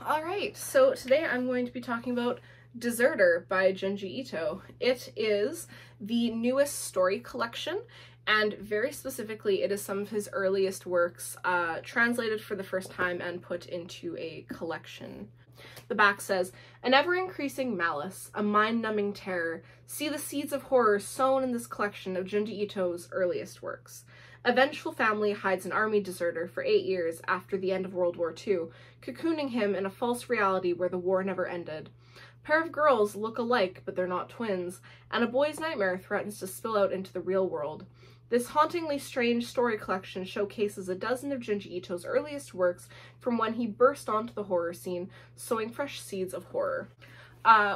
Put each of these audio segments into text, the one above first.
All right, so today I'm going to be talking about Deserter by Junji Ito. It is the newest story collection, and very specifically it is some of his earliest works translated for the first time and put into a collection. The back says, "An ever-increasing malice, a mind-numbing terror, see the seeds of horror sown in this collection of Junji Ito's earliest works. A vengeful family hides an army deserter for 8 years after the end of World War II, cocooning him in a false reality where the war never ended. A pair of girls look alike, but they're not twins, and a boy's nightmare threatens to spill out into the real world. This hauntingly strange story collection showcases a dozen of Junji Ito's earliest works from when he burst onto the horror scene, sowing fresh seeds of horror."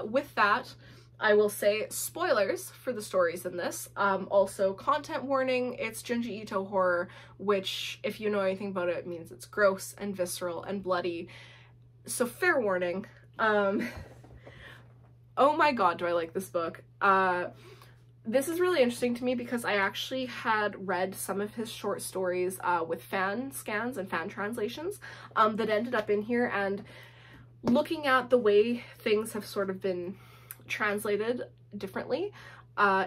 With that, I will say spoilers for the stories in this. Also, content warning, it's Junji Ito horror, which, if you know anything about it, means it's gross and visceral and bloody. So fair warning. Oh my god, do I like this book. This is really interesting to me because I actually had read some of his short stories with fan scans and fan translations that ended up in here, and looking at the way things have sort of been translated differently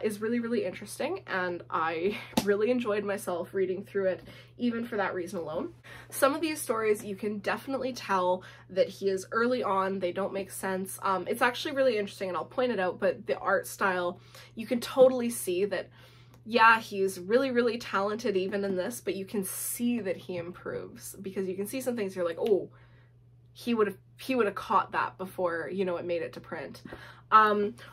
is really, really interesting, and I really enjoyed myself reading through it even for that reason alone. Some of these stories you can definitely tell that he is early on, they don't make sense. It's actually really interesting, and I'll point it out, but the art style, you can totally see that, yeah, he's really, really talented even in this, but you can see that he improves, because you can see some things you're like, oh, he would have caught that before, you know, it made it to print.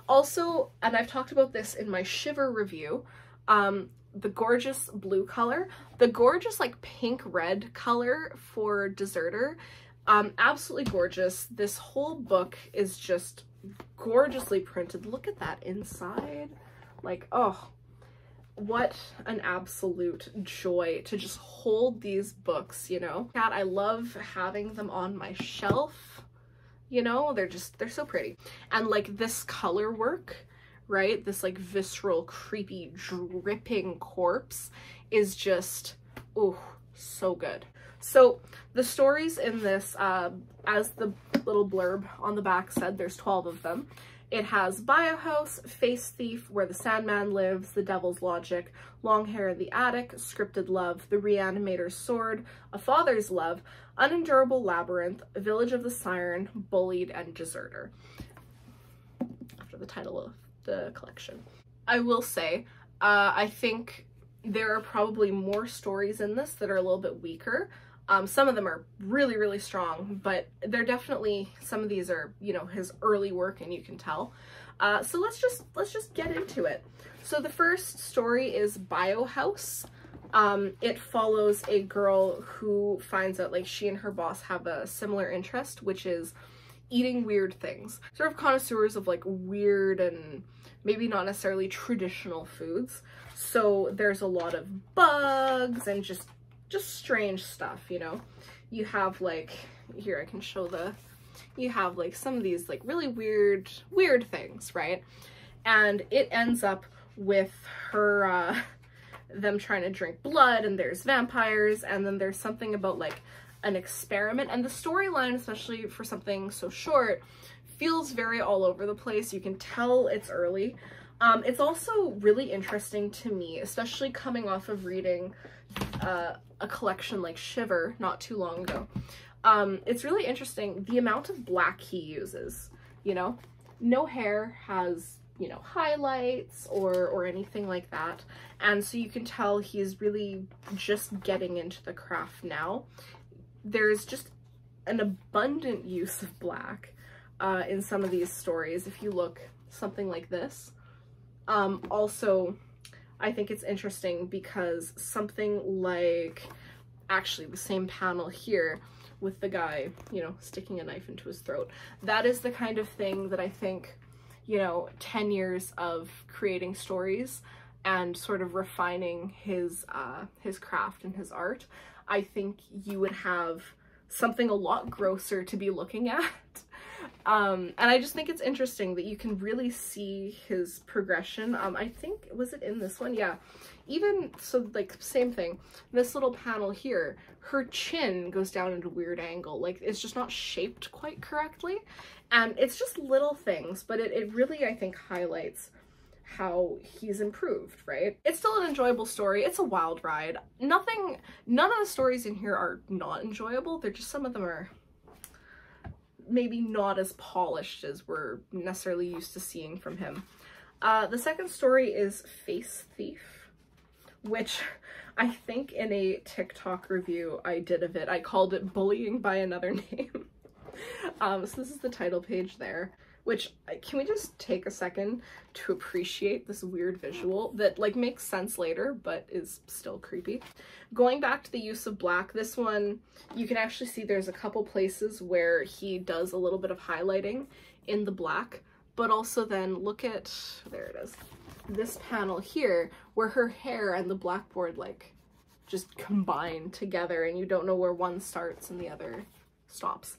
Also, and I've talked about this in my Shiver review, the gorgeous blue color, the gorgeous like pink red color for Deserter, absolutely gorgeous. This whole book is just gorgeously printed. Look at that inside. Like, oh, what an absolute joy to just hold these books, you know? I love having them on my shelf, you know? They're so pretty. And like this color work, right? This like visceral, creepy, dripping corpse is just, oh, so good. So the stories in this, as the little blurb on the back said, there's 12 of them. It has Biohouse, Face Thief, Where the Sandman Lives, The Devil's Logic, Long Hair in the Attic, Scripted Love, The Reanimator's Sword, A Father's Love, Unendurable Labyrinth, Village of the Siren, Bullied, and Deserter, after the title of the collection. I will say, I think there are probably more stories in this that are a little bit weaker. Some of them are really, really strong, but they're definitely, some of these are, you know, his early work, and you can tell. So let's just get into it. So the first story is Biohouse. It follows a girl who finds out like she and her boss have a similar interest, which is eating weird things. Sort of connoisseurs of like weird and maybe not necessarily traditional foods. So there's a lot of bugs and just strange stuff, you know? You have like, here I can show you have like some of these like really weird things, right? And it ends up with her, them trying to drink blood, and there's vampires, and then there's something about like an experiment, and the storyline, especially for something so short, feels very all over the place. You can tell it's early. It's also really interesting to me, especially coming off of reading a collection like Shiver not too long ago. It's really interesting the amount of black he uses, you know? No hair has, you know, highlights or anything like that. And so you can tell he's really just getting into the craft now. There's just an abundant use of black in some of these stories. If you look something like this. Also, I think it's interesting because something like, actually the same panel here with the guy, you know, sticking a knife into his throat, that is the kind of thing that I think, you know, 10 years of creating stories and sort of refining his craft and his art, I think you would have something a lot grosser to be looking at And I just think it's interesting that you can really see his progression. I think, was it in this one? Yeah. Even, so like, same thing. This little panel here, her chin goes down at a weird angle. Like, it's just not shaped quite correctly. And it's just little things, but it really, I think, highlights how he's improved, right? It's still an enjoyable story. It's a wild ride. None of the stories in here are not enjoyable. They're just, some of them are maybe not as polished as we're necessarily used to seeing from him. The second story is Face Thief, which I think in a TikTok review I did of it, I called it Bullying by Another Name. So this is the title page there, which, can we just take a second to appreciate this weird visual that like makes sense later but is still creepy. Going back to the use of black, this one you can actually see there's a couple places where he does a little bit of highlighting in the black, but also then look at, there it is, this panel here where her hair and the blackboard like just combine together and you don't know where one starts and the other stops.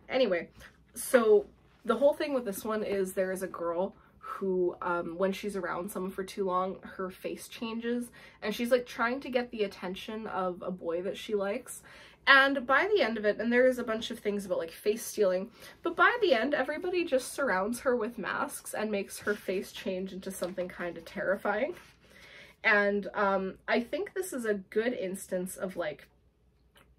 Anyway, so the whole thing with this one is there is a girl who, when she's around someone for too long, her face changes and she's like trying to get the attention of a boy that she likes. And by the end of it, and there is a bunch of things about like face stealing, but by the end, everybody just surrounds her with masks and makes her face change into something kind of terrifying. And I think this is a good instance of like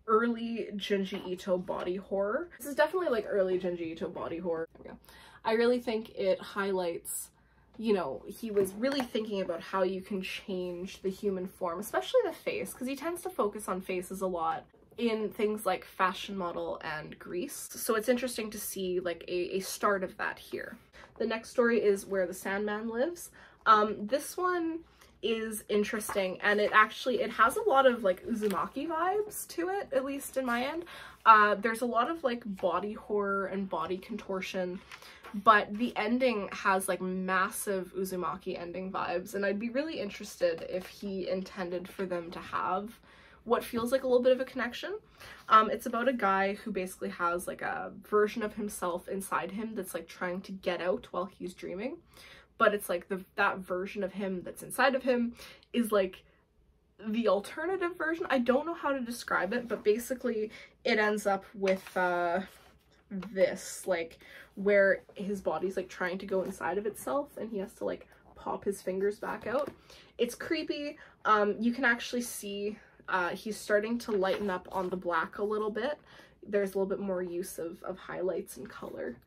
early Junji Ito body horror. This is definitely like early Junji Ito body horror. There we go. I really think it highlights, you know, he was really thinking about how you can change the human form, especially the face, because he tends to focus on faces a lot in things like Fashion Model and Grease. So it's interesting to see like a start of that here. The next story is Where the Sandman Lives. This one is interesting, and it has a lot of like Uzumaki vibes to it, at least in my end. There's a lot of like body horror and body contortion, but the ending has like massive Uzumaki ending vibes, and I'd be really interested if he intended for them to have what feels like a little bit of a connection. It's about a guy who basically has like a version of himself inside him that's like trying to get out while he's dreaming. But it's like that version of him that's inside of him is like the alternative version. I don't know how to describe it, but basically it ends up with this, like, where his body's like trying to go inside of itself and he has to like pop his fingers back out. It's creepy. You can actually see he's starting to lighten up on the black a little bit. There's a little bit more use of highlights and color.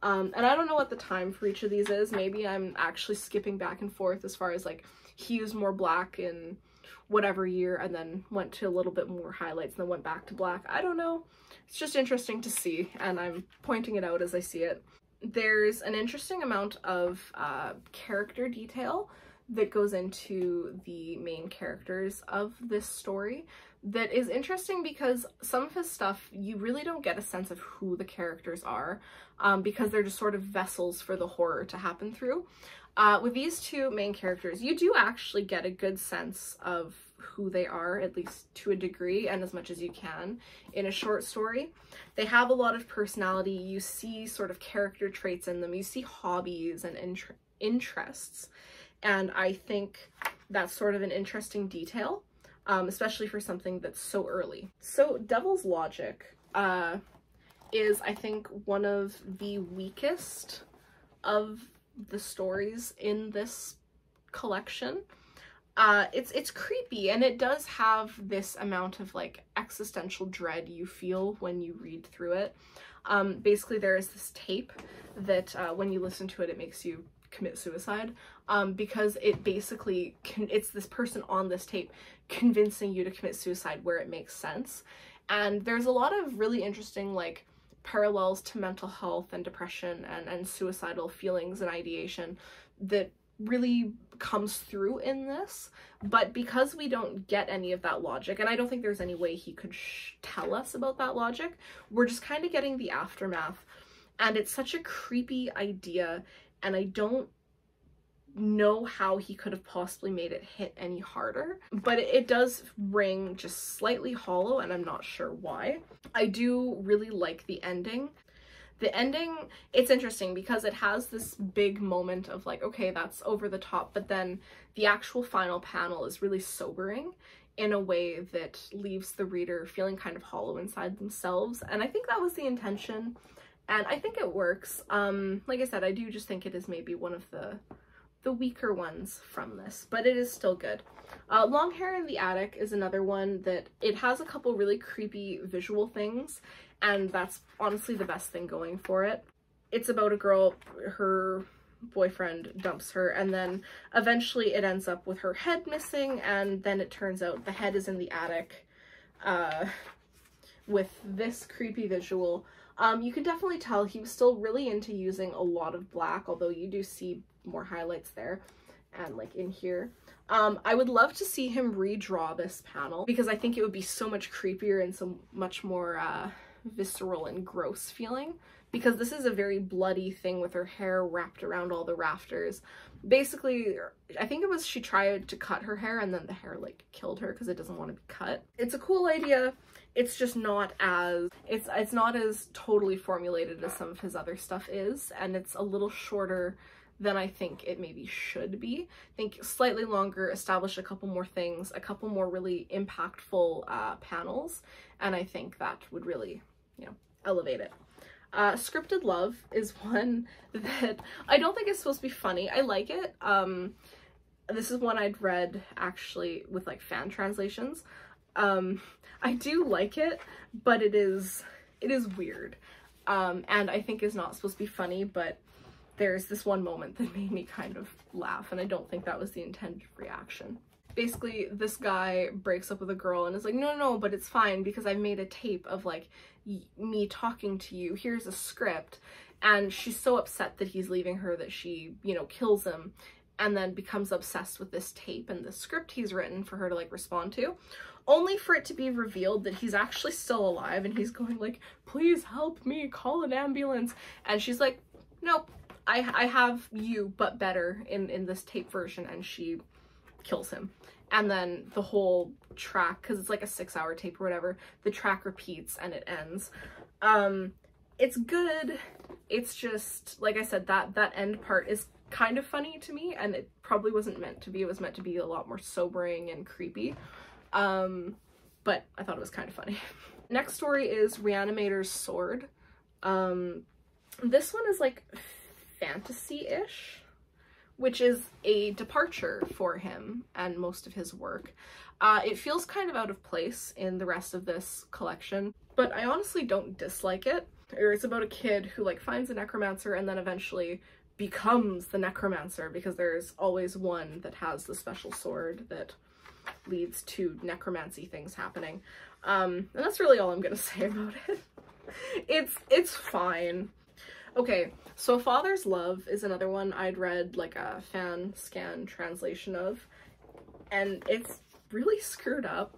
And I don't know what the time for each of these is. Maybe I'm actually skipping back and forth as far as like he used more black in whatever year and then went to a little bit more highlights and then went back to black. I don't know. It's just interesting to see, and I'm pointing it out as I see it. There's an interesting amount of character detail that goes into the main characters of this story that is interesting because some of his stuff, you really don't get a sense of who the characters are because they're just sort of vessels for the horror to happen through. With these two main characters, you do actually get a good sense of who they are, at least to a degree and as much as you can in a short story. They have a lot of personality. You see sort of character traits in them. You see hobbies and interests. And I think that's sort of an interesting detail, especially for something that's so early. So Devil's Logic is, I think, one of the weakest of the stories in this collection. It's creepy, and it does have this amount of like existential dread you feel when you read through it. Basically there is this tape that when you listen to it, it makes you commit suicide, because it basically it's this person on this tape convincing you to commit suicide where it makes sense. And there's a lot of really interesting like parallels to mental health and depression and suicidal feelings and ideation that really comes through in this. But because we don't get any of that logic, and I don't think there's any way he could tell us about that logic, we're just kind of getting the aftermath. And it's such a creepy idea, and I don't know how he could have possibly made it hit any harder, but it does ring just slightly hollow, and I'm not sure why. I do really like the ending. The ending, it's interesting because it has this big moment of like, okay, that's over the top, but then the actual final panel is really sobering in a way that leaves the reader feeling kind of hollow inside themselves. And I think that was the intention, and I think it works. Like I said, I do just think it is maybe one of the weaker ones from this, but it is still good. Long Hair in the Attic is another one that it has a couple really creepy visual things, and that's honestly the best thing going for it. It's about a girl, her boyfriend dumps her, and then eventually it ends up with her head missing, and then it turns out the head is in the attic with this creepy visual. You can definitely tell he was still really into using a lot of black, although you do see more highlights there and like in here. I would love to see him redraw this panel because I think it would be so much creepier and so much more visceral and gross feeling, because this is a very bloody thing with her hair wrapped around all the rafters. Basically, I think it was she tried to cut her hair and then the hair like killed her because it doesn't want to be cut. It's a cool idea. It's just not as, it's not as totally formulated as some of his other stuff is, and it's a little shorter than I think it maybe should be. I think slightly longer, establish a couple more things, a couple more really impactful panels, and I think that would really, you know, elevate it. Scripted Love is one that I don't think it's supposed to be funny. I like it. This is one I'd read actually with like fan translations. I do like it, but it is weird. And I think is not supposed to be funny, but there's this one moment that made me kind of laugh, and I don't think that was the intended reaction. Basically, this guy breaks up with a girl and is like, no, but it's fine because I made a tape of like me talking to you. Here's a script. And she's so upset that he's leaving her that she, you know, kills him, and then becomes obsessed with this tape and the script he's written for her to like respond to, only for it to be revealed that he's actually still alive, and he's going like, please help me, call an ambulance. And she's like, nope, I have you, but better in this tape version, and she kills him. And then the whole track, because it's like a 6-hour tape or whatever, the track repeats and it ends. It's good. It's just, like I said, that end part is kind of funny to me, and it probably wasn't meant to be. It was meant to be a lot more sobering and creepy. But I thought it was kind of funny. Next story is Reanimator's Sword. This one is like fantasy-ish, which is a departure for him and most of his work. It feels kind of out of place in the rest of this collection, but I honestly don't dislike it. It's about a kid who like finds a necromancer and then eventually becomes the necromancer, because there's always one that has the special sword that leads to necromancy things happening. And that's really all I'm gonna say about it. It's fine. Okay, so Father's Love is another one I'd read like a fan scan translation of, and it's really screwed up.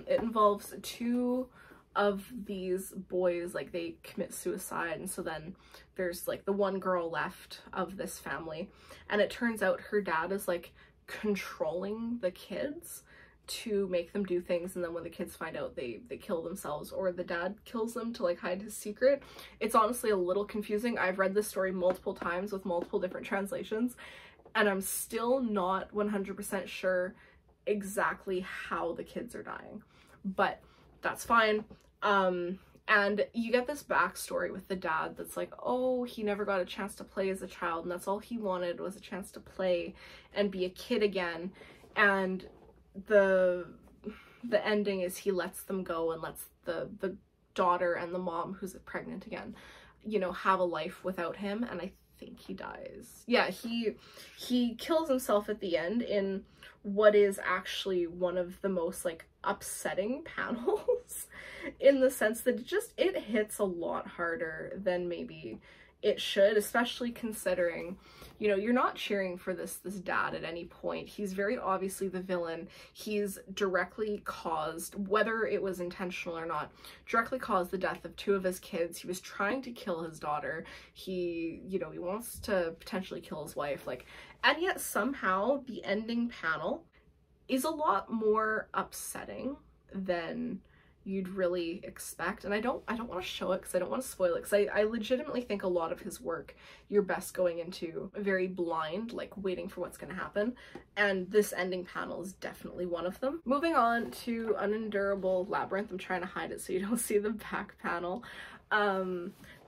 It involves two of these boys, like they commit suicide, and so then there's like the one girl left of this family, and it turns out her dad is like controlling the kids to make them do things, and then when the kids find out, they kill themselves, or the dad kills them to like hide his secret. It's honestly a little confusing. I've read this story multiple times with multiple different translations, and I'm still not 100% sure exactly how the kids are dying, but that's fine. And you get this backstory with the dad that's like, oh, he never got a chance to play as a child, and that's all he wanted was a chance to play and be a kid again. And the ending is he lets them go and lets the daughter and the mom, who's pregnant again, you know, have a life without him, and I think he dies. Yeah, he kills himself at the end in what is actually one of the most like upsetting panels in the sense that it hits a lot harder than maybe it should, especially considering, you know, you're not cheering for this dad at any point. He's very obviously the villain. He's directly caused, whether it was intentional or not, directly caused the death of two of his kids. He was trying to kill his daughter. He, you know, he wants to potentially kill his wife, like, and yet somehow the ending panel is a lot more upsetting than you'd really expect. And I don't want to show it because I don't want to spoil it, because I legitimately think a lot of his work you're best going into very blind, like waiting for what's going to happen, and this ending panel is definitely one of them. Moving on to Unendurable Labyrinth. I'm trying to hide it so you don't see the back panel.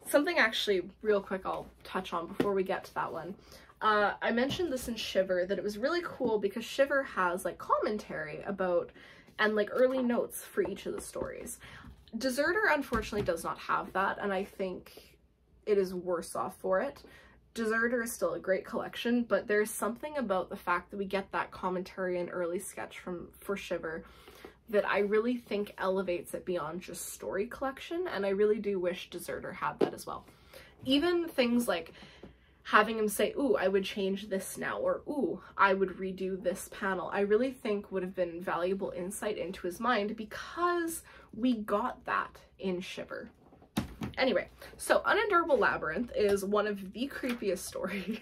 Something actually real quick I'll touch on before we get to that one. I mentioned this in Shiver, that it was really cool because Shiver has like commentary about and like early notes for each of the stories. Deserter unfortunately does not have that, and I think it is worse off for it. Deserter is still a great collection, but there's something about the fact that we get that commentary and early sketch for Shiver that I really think elevates it beyond just story collection, and I really do wish Deserter had that as well. Even things like having him say, ooh, I would change this now, or ooh, I would redo this panel, I really think would have been valuable insight into his mind, because we got that in Shiver. Anyway, so Unendurable Labyrinth is one of the creepiest stories.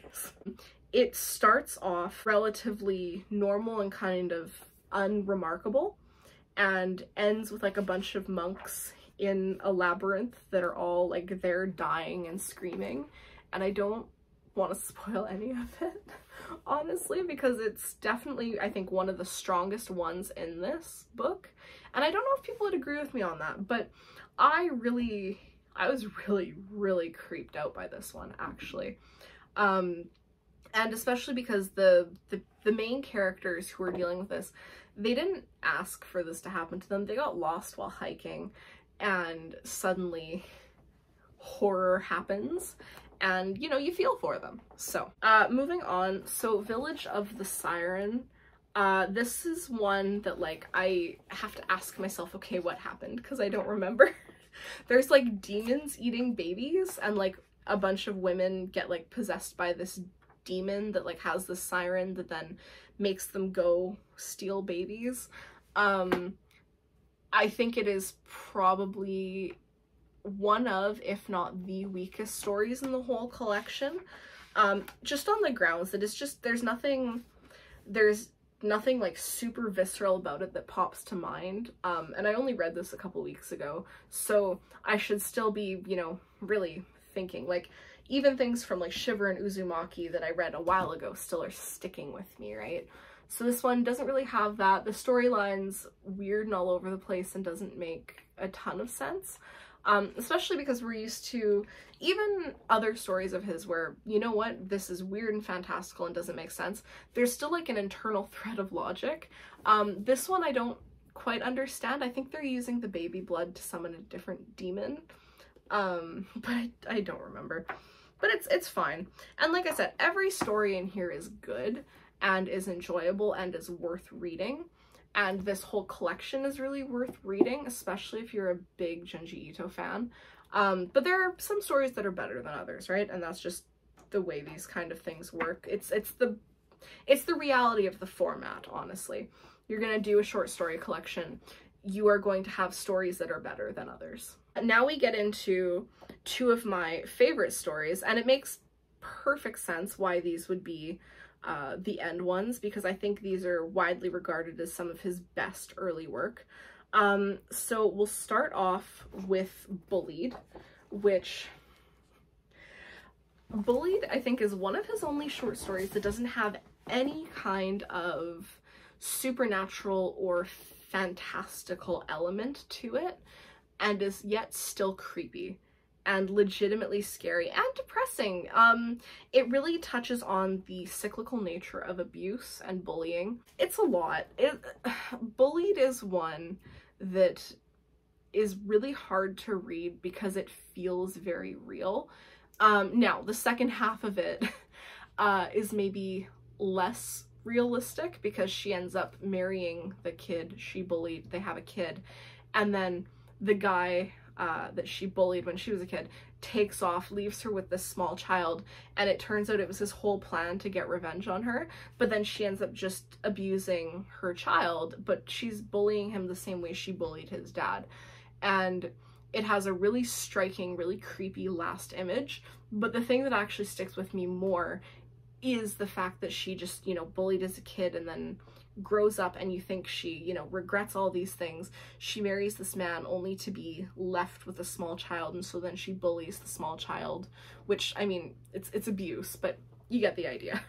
It starts off relatively normal and kind of unremarkable, and ends with like a bunch of monks in a labyrinth that are all like they're dying and screaming, and I don't want to spoil any of it, honestly, because it's definitely, I think, one of the strongest ones in this book. And I don't know if people would agree with me on that, but I was really creeped out by this one, actually. And especially because the main characters who are dealing with this, they didn't ask for this to happen to them. They got lost while hiking, and suddenly horror happens, and you know, you feel for them. So moving on, so Village of the Siren, this is one that like I have to ask myself, okay, what happened, because I don't remember. There's like demons eating babies, and like a bunch of women get like possessed by this demon that like has this siren that then makes them go steal babies. I think it is probably one of, if not the weakest stories in the whole collection, just on the grounds that it's just, there's nothing like super visceral about it that pops to mind, and I only read this a couple weeks ago, so I should still be, you know, really thinking, like, even things from like Shiver and Uzumaki that I read a while ago still are sticking with me, right? So this one doesn't really have that. The storyline's weird and all over the place and doesn't make a ton of sense. Especially because we're used to even other stories of his where, you know what, this is weird and fantastical and doesn't make sense. There's still like an internal thread of logic. This one I don't quite understand. I think they're using the baby blood to summon a different demon. But I don't remember. But it's fine. And like I said, every story in here is good and is enjoyable and is worth reading. And this whole collection is really worth reading, especially if you're a big Junji Ito fan. But there are some stories that are better than others, right? And that's just the way these kind of things work. It's the reality of the format, honestly. You're gonna do a short story collection, you are going to have stories that are better than others. Now we get into two of my favorite stories, and it makes perfect sense why these would be the end ones, because I think these are widely regarded as some of his best early work. So we'll start off with Bullied, which Bullied I think is one of his only short stories that doesn't have any kind of supernatural or fantastical element to it, and is yet still creepy and legitimately scary and depressing. It really touches on the cyclical nature of abuse and bullying. It's a lot. Bullied is one that is really hard to read because it feels very real. Now, the second half of it is maybe less realistic because she ends up marrying the kid she bullied. They have a kid, and then the guy that she bullied when she was a kid takes off, leaves her with this small child, and it turns out it was his whole plan to get revenge on her, but then she ends up just abusing her child, but she's bullying him the same way she bullied his dad. And it has a really striking, really creepy last image, but the thing that actually sticks with me more is the fact that she just, you know, bullied as a kid and then grows up and you think she, you know, regrets all these things. She marries this man only to be left with a small child, and so then she bullies the small child, which, I mean, it's abuse, but you get the idea.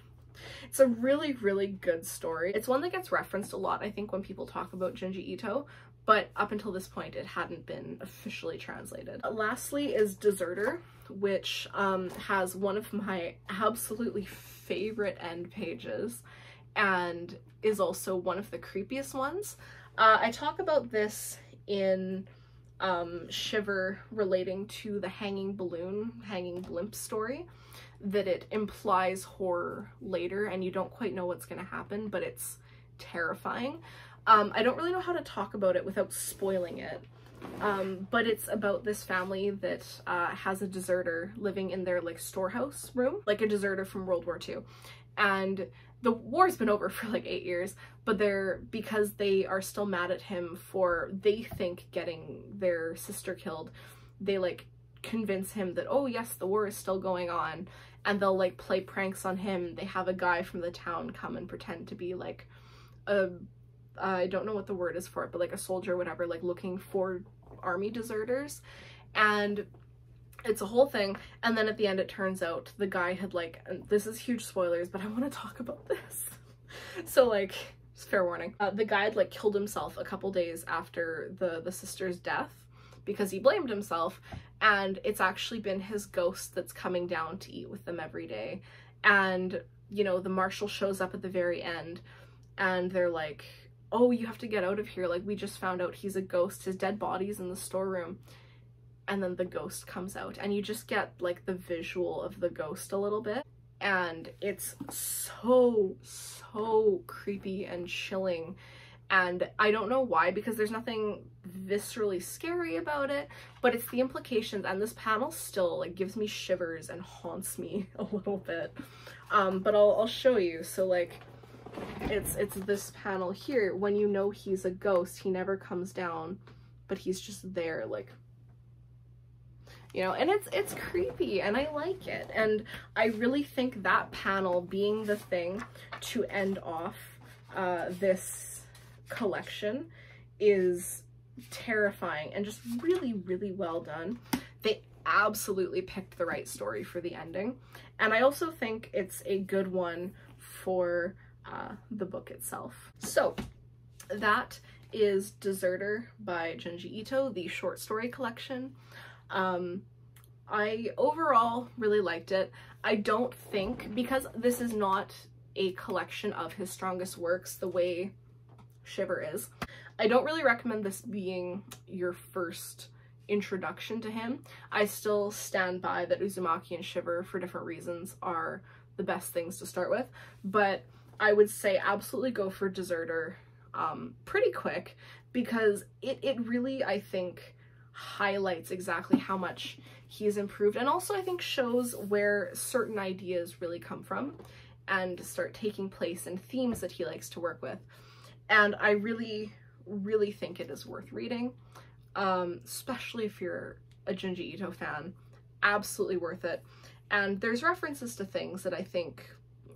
It's a really, really good story. It's one that gets referenced a lot, I think, when people talk about Junji Ito, but up until this point it hadn't been officially translated. Lastly is Deserter, which has one of my absolutely favorite end pages and is also one of the creepiest ones. I talk about this in Shiver relating to the hanging blimp story, that it implies horror later and you don't quite know what's going to happen, but it's terrifying. I don't really know how to talk about it without spoiling it, but it's about this family that has a deserter living in their like storehouse room, like a deserter from World War II. And the war's been over for like 8 years, but because they are still mad at him for, they think, getting their sister killed, they like convince him that, oh yes, the war is still going on, and they'll like play pranks on him. They have a guy from the town come and pretend to be like I don't know what the word is for it, but like a soldier or whatever, like looking for army deserters, and it's a whole thing. And then at the end it turns out the guy had like, and this is huge spoilers, but I want to talk about this. So like, just fair warning, the guy had like killed himself a couple days after the sister's death because he blamed himself, and it's actually been his ghost that's coming down to eat with them every day. And you know, the marshal shows up at the very end and they're like, oh, you have to get out of here, like we just found out he's a ghost, his dead body's in the storeroom. And then the ghost comes out and you just get like the visual of the ghost a little bit, and it's so creepy and chilling. And I don't know why, because there's nothing viscerally scary about it, but it's the implications, and this panel still like gives me shivers and haunts me a little bit. But I'll show you. So like, it's this panel here. When you know he's a ghost, he never comes down, but he's just there, like, you know, and it's creepy and I like it. And I really think that panel being the thing to end off this collection is terrifying and just really, really well done. They absolutely picked the right story for the ending. And I also think it's a good one for the book itself. So that is Deserter by Junji Ito, the short story collection. I overall really liked it. I don't think, because this is not a collection of his strongest works the way Shiver is, I don't really recommend this being your first introduction to him. I still stand by that Uzumaki and Shiver, for different reasons, are the best things to start with, but I would say absolutely go for Deserter pretty quick, because it really, I think, highlights exactly how much he's improved, and also I think shows where certain ideas really come from and start taking place in themes that he likes to work with. And I really, really think it is worth reading, especially if you're a Junji Ito fan. Absolutely worth it. And there's references to things that I think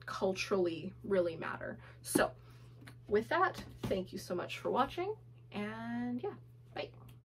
culturally really matter. So with that, thank you so much for watching, and yeah.